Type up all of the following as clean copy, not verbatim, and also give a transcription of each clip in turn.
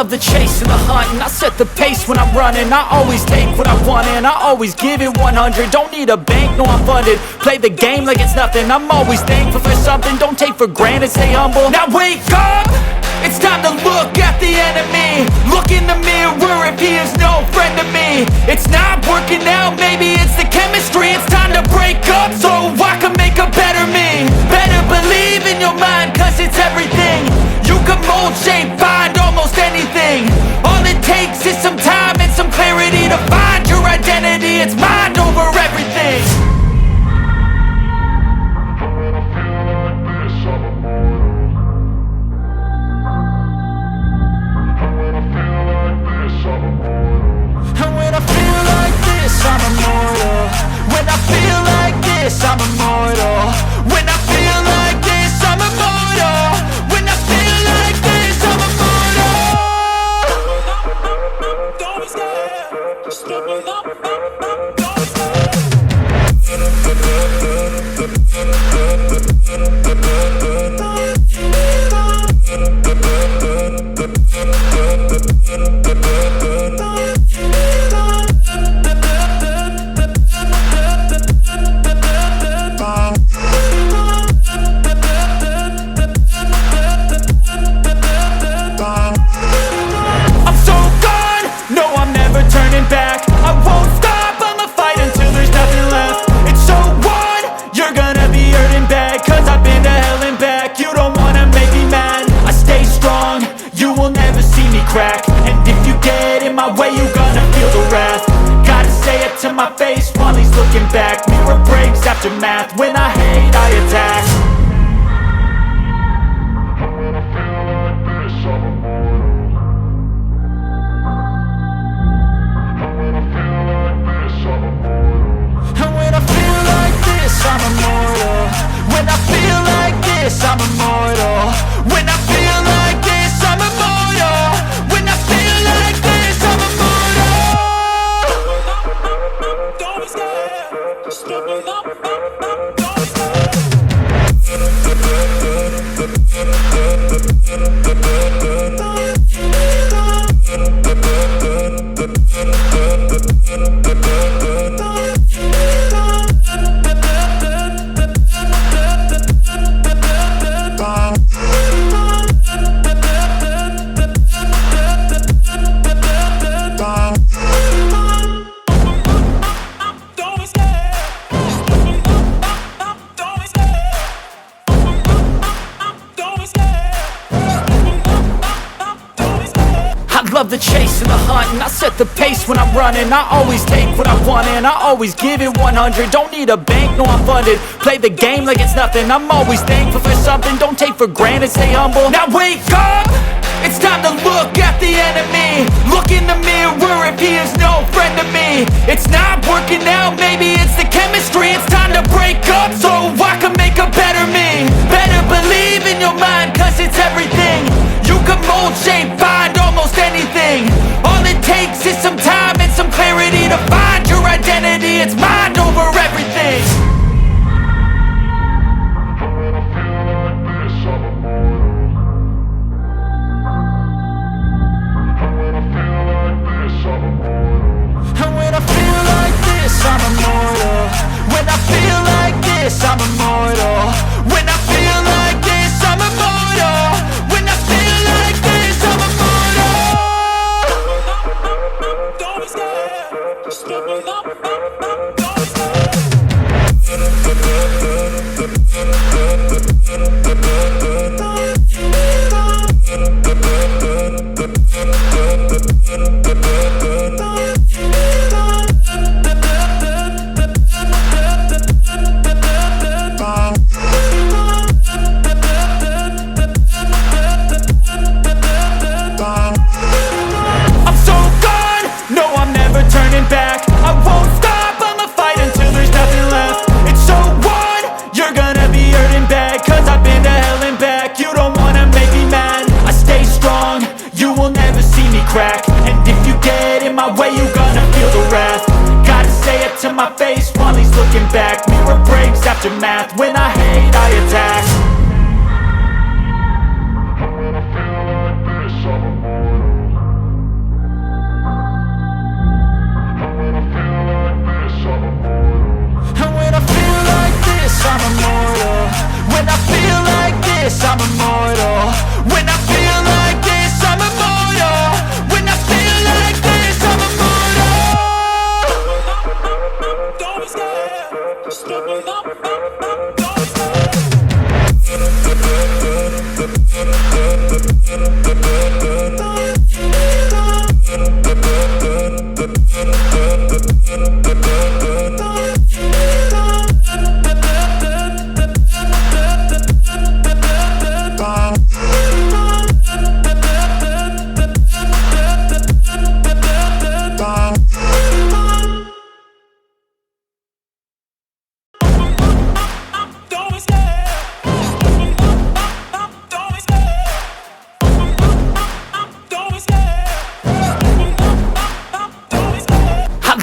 love the chase and the hunt, and I set the pace when I'm running. I always take what I want and I always give it 100. Don't need a bank, no I'm funded. Play the game like it's nothing. I'm always thankful for something. Don't take for granted, stay humble. Now wake up! It's time to look at the enemy. Look in the mirror if he is no friend to me. It's not working out, maybe it's the chemistry. It's time to break up so I can make a better me. Better believe in your mind, cause it's everything. You can mold, shape, find almost anything. All it takes is some time and some clarity to find your identity. It's mind over everything. I'm immortal. When I feel like this, I'm immortal. When I feel like this, I'm immortal. When I feel like this, I'm immortal. Don't be scared. Just look it up. Don't be scared. Back. I won't stop, I'ma fight until there's nothing left. It's so on, you're gonna be hurting bad, cause I've been to hell and back. You don't wanna make me mad, I stay strong, you will never see me crack. And if you get in my way, you're gonna feel the wrath. Gotta say it to my face while he's looking back. Mirror breaks after math, when I hate I attack. I'm immortal. When I feel like this, I'm immortal. When I feel like this, I'm immortal. When I feel like this, I'm immortal. Don't be scared. Just look it up. Don't be scared. Love the chase and the hunt, and I set the pace when I'm running. I always take what I want and I always give it 100. Don't need a bank, no I'm funded. Play the game like it's nothing. I'm always thankful for something. Don't take for granted, stay humble. Now wake up! It's time to look at the enemy. Look in the mirror if he is no friend to me. It's not working out, maybe it's the chemistry. It's time to break up so I can make a better me. Better believe in your mind, cause it's everything. You can mold, shape, find almost anything. All it takes is some time and some clarity to find your identity. It's mind over everything. I'm immortal. When I feel like this, I'm immortal. When I feel like this, I'm immortal. When I feel like this, I'm immortal. Don't be scared. Just look it up. Don't be scared. this, I'm immortal. When I feel like this, I'm immortal. When I feel like this, I'm immortal. Don't be scared. Just look me up. Don't be scared.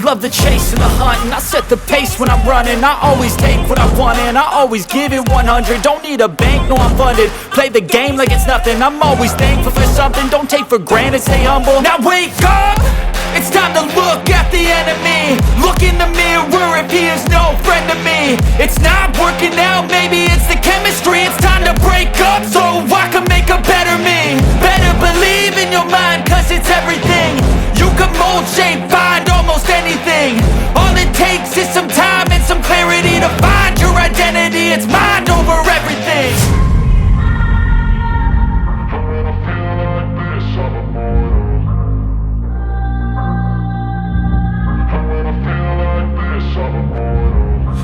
Love the chase and the hunt, and I set the pace when I'm running. I always take what I want and I always give it 100. Don't need a bank, no I'm funded. Play the game like it's nothing. I'm always thankful for something. Don't take for granted, stay humble. Now wake up! It's time to look at the enemy. Look in the mirror if he is no friend to me. It's not working out, maybe it's the chemistry. It's time to break up so I can make a better me. Better believe in your mind, cause it's everything. You can mold, shape, find almost anything. All it takes is some time and some clarity to find your identity. It's mind over everything.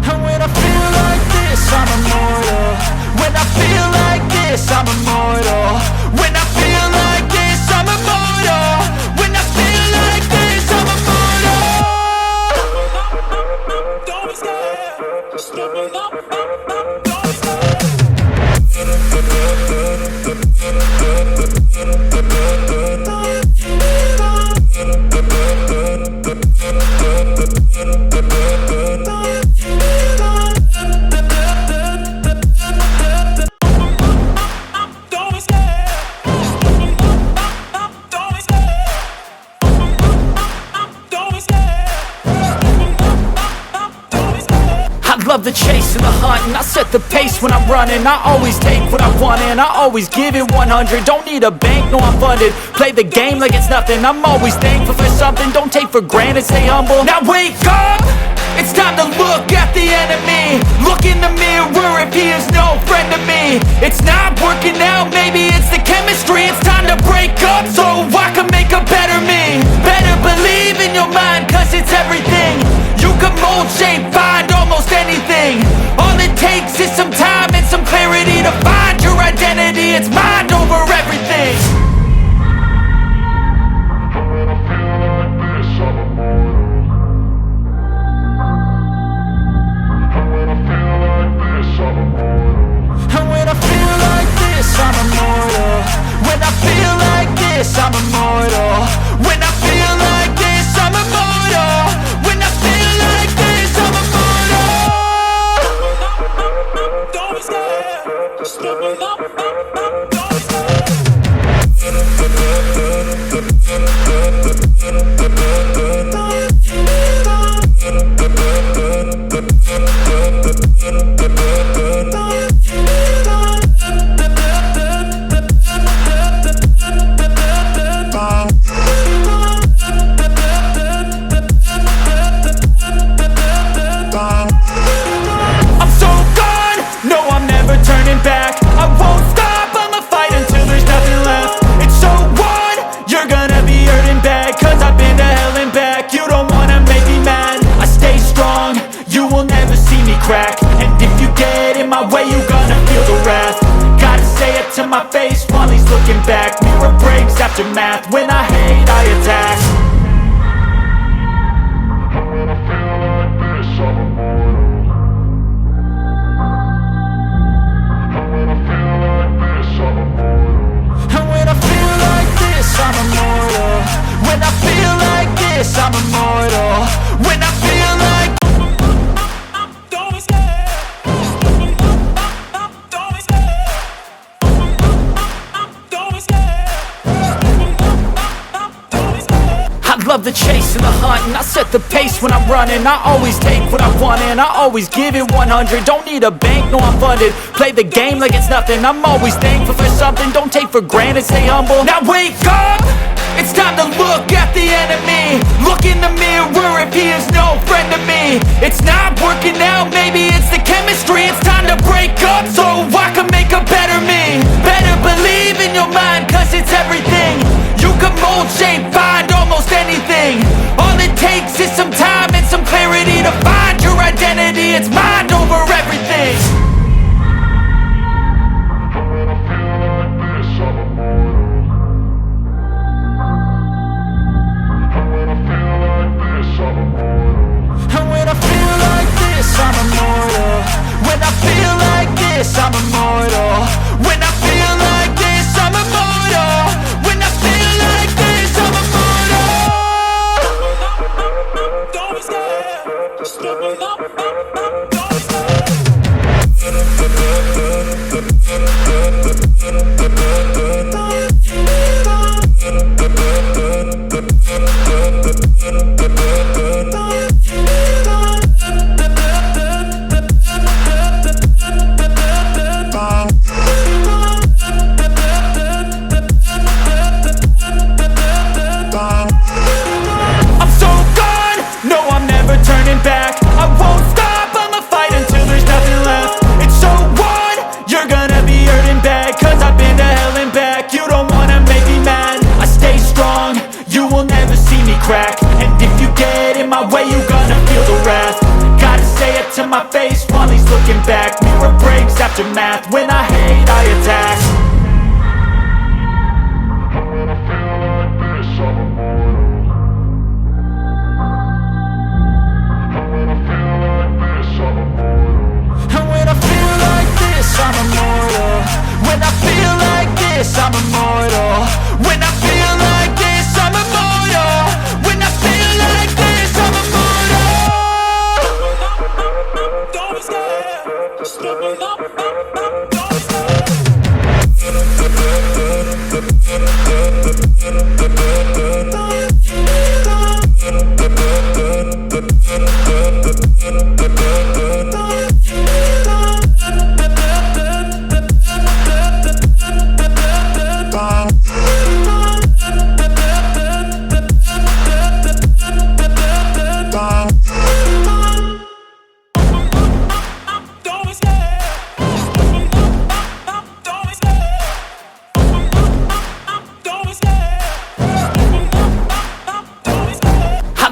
And when I feel like this, I'm immortal. When I feel like this, I'm immortal. When I feel like this, I'm immortal. When I feel like this, I'm immortal. Don't be scared. Just look me up. Don't be scared. Love the chase and the hunt, and I set the pace when I'm running. I always take what I want and I always give it 100. Don't need a bank, no I'm funded. Play the game like it's nothing. I'm always thankful for something. Don't take for granted, stay humble. Now wake up! It's time to look at the enemy. Look in the mirror if he is no friend to me. It's not working out, maybe it's the chemistry. It's time to break up so I can make a better me. Better believe in your mind, cause it's everything. You can mold, shape, find almost anything. All it takes is some time and some clarity to find your identity. It's mind over everything. And when I feel like this, I'm immortal. When I feel like this, I'm immortal. When I feel like this, I'm immortal. When I feel like this, I'm immortal. Don't be scared. Just look me up. Don't be scared. I'm so gone, no I'm never turning back. I won't stop, I'ma fight until there's nothing left. It's so on, you're gonna be hurting bad. Cause I've been to hell and back. You don't wanna make me mad. I stay strong, you will never see me crack. And if you get in my way, you're gonna feel the wrath. Gotta say it to my face while he's looking back. Mirror breaks after math. When I hate, I attack. And when I feel like this, I'm immortal. When I feel like this, I'm immortal. When I feel like don't be scared. Don't be scared. Don't be scared. Don't be scared. heart and I set the pace when I'm running. I always take what I want and I always give it 100. Don't need a bank, no I'm funded. Play the game like it's nothing. I'm always thankful for something. Don't take for granted, stay humble. Now wake up! It's time to look at the enemy. Look in the mirror if he is no friend to me. It's not working out, maybe it's the chemistry. It's time to break up so I can make a better me. Better believe in your mind, cause it's everything. You can mold, shape, find almost anything. All it takes is some time and some clarity to find your identity. It's mind over everything. I'm immortal. When I feel like this, I'm immortal. When I feel like this, I'm immortal. When I feel like this, I'm immortal. Don't be scared. Just open up. Don't be scared. Turning back, I won't stop, I'ma fight until there's nothing left. It's so on, you're gonna be hurting bad, cause I've been to hell and back. You don't wanna make me mad, I stay strong, you will never see me crack. And if you get in my way, you gonna feel the wrath. Gotta say it to my face while he's looking back. Mirror breaks after math, when I hate, I attack. I'm immortal. When I feel like this, I'm immortal. When I feel like this, I'm immortal. When I feel like this, I'm immortal. Don't be scared. Just open up. Don't be scared.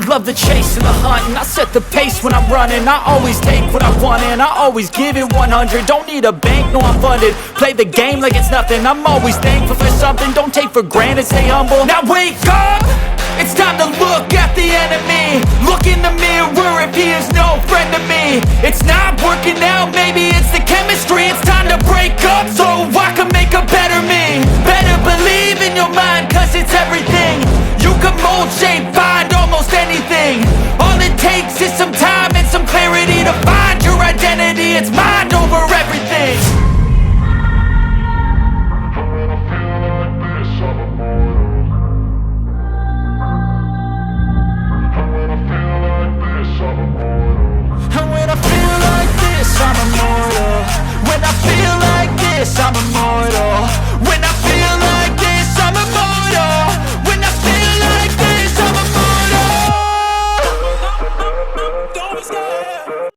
Love the chase and the hunt, and I set the pace when I'm running. I always take what I want and I always give it 100. Don't need a bank, no I'm funded. Play the game like it's nothing. I'm always thankful for something. Don't take for granted, stay humble. Now wake up! It's time to look at the enemy. Look in the mirror if he is no friend to me. It's not working out, maybe